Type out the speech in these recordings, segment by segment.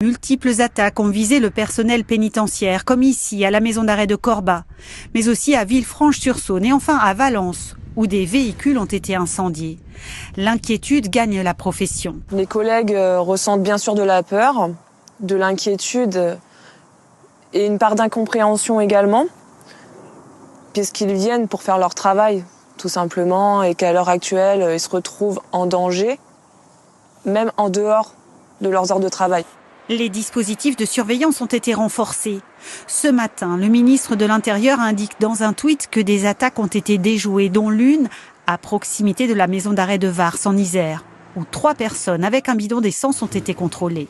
multiples attaques ont visé le personnel pénitentiaire, comme ici, à la maison d'arrêt de Corba, mais aussi à Villefranche-sur-Saône et enfin à Valence, où des véhicules ont été incendiés. L'inquiétude gagne la profession. Les collègues ressentent bien sûr de la peur, de l'inquiétude et une part d'incompréhension également, puisqu'ils viennent pour faire leur travail, tout simplement, et qu'à l'heure actuelle, ils se retrouvent en danger, même en dehors de leurs heures de travail. Les dispositifs de surveillance ont été renforcés. Ce matin, le ministre de l'Intérieur indique dans un tweet que des attaques ont été déjouées, dont l'une à proximité de la maison d'arrêt de Vars, en Isère, où 3 personnes avec un bidon d'essence ont été contrôlées.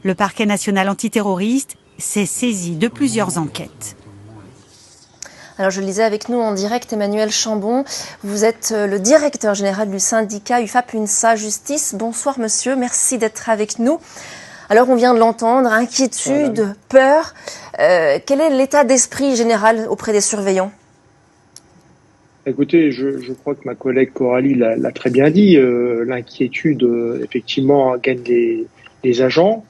Le parquet national antiterroriste s'est saisi de plusieurs enquêtes. Alors je le disais avec nous en direct, Emmanuel Chambon, vous êtes le directeur général du syndicat UFAP-UNSA Justice. Bonsoir monsieur, merci d'être avec nous. Alors on vient de l'entendre, inquiétude, peur. Quel est l'état d'esprit général auprès des surveillants ? Écoutez, je crois que ma collègue Coralie l'a très bien dit. L'inquiétude, effectivement, gagne les agents.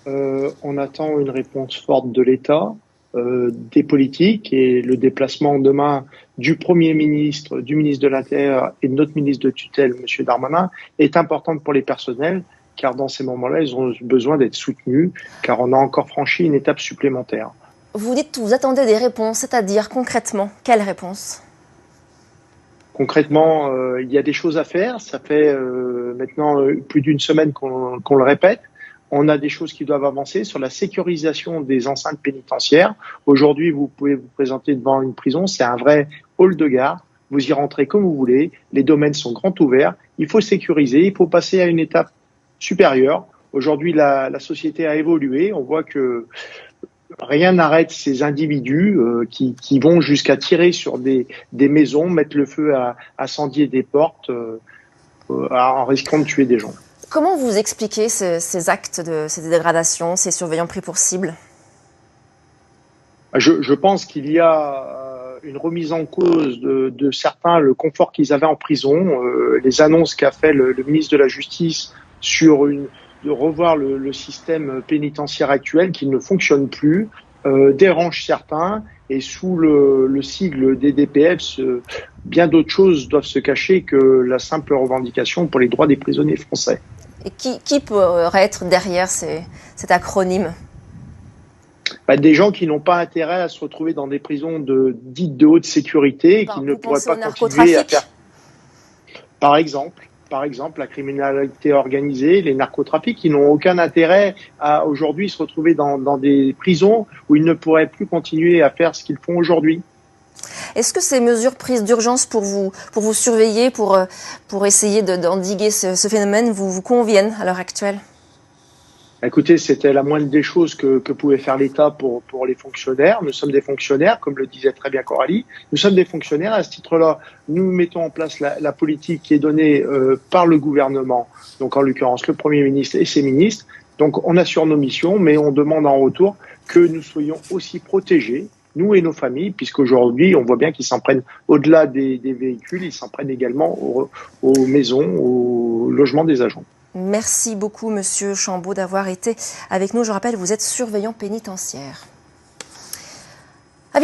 On attend une réponse forte de l'État, des politiques, et le déplacement demain du Premier ministre, du ministre de l'Intérieur et de notre ministre de tutelle, M. Darmanin, est importante pour les personnels, car dans ces moments-là, ils ont besoin d'être soutenus, car on a encore franchi une étape supplémentaire. Vous dites que vous attendez des réponses, c'est-à-dire concrètement, quelles réponses ? Concrètement, il y a des choses à faire. Ça fait maintenant plus d'une semaine qu'on le répète. On a des choses qui doivent avancer sur la sécurisation des enceintes pénitentiaires. Aujourd'hui, vous pouvez vous présenter devant une prison, c'est un vrai hall de gare. Vous y rentrez comme vous voulez. Les domaines sont grands ouverts. Il faut sécuriser, il faut passer à une étape supérieure. Aujourd'hui, la société a évolué. On voit que rien n'arrête ces individus qui vont jusqu'à tirer sur des maisons, mettre le feu à incendier des portes en risquant de tuer des gens. Comment vous expliquez ces actes, ces dégradations, ces surveillants pris pour cible ? Je pense qu'il y a une remise en cause de certains, le confort qu'ils avaient en prison, les annonces qu'a fait le ministre de la Justice sur de revoir le système pénitentiaire actuel qui ne fonctionne plus, dérange certains, et sous le sigle des DPF, bien d'autres choses doivent se cacher que la simple revendication pour les droits des prisonniers français. Et qui pourrait être derrière cet acronyme ? Des gens qui n'ont pas intérêt à se retrouver dans des prisons dites de haute sécurité et qui ne pourraient pas continuer à faire. Par exemple, la criminalité organisée, les narcotrafics, qui n'ont aucun intérêt à aujourd'hui se retrouver dans des prisons où ils ne pourraient plus continuer à faire ce qu'ils font aujourd'hui. Est-ce que ces mesures prises d'urgence pour vous surveiller, pour essayer d'endiguer ce phénomène, vous conviennent à l'heure actuelle ? Écoutez, c'était la moindre des choses que pouvait faire l'État pour les fonctionnaires. Nous sommes des fonctionnaires, comme le disait très bien Coralie. Nous sommes des fonctionnaires. À ce titre-là, nous mettons en place la politique qui est donnée par le gouvernement, donc en l'occurrence le Premier ministre et ses ministres. Donc on assure nos missions, mais on demande en retour que nous soyons aussi protégés, nous et nos familles, puisqu'aujourd'hui, on voit bien qu'ils s'en prennent au-delà des véhicules, ils s'en prennent également aux maisons, aux logements des agents. Merci beaucoup, Monsieur Chambon, d'avoir été avec nous. Je rappelle, vous êtes surveillant pénitentiaire.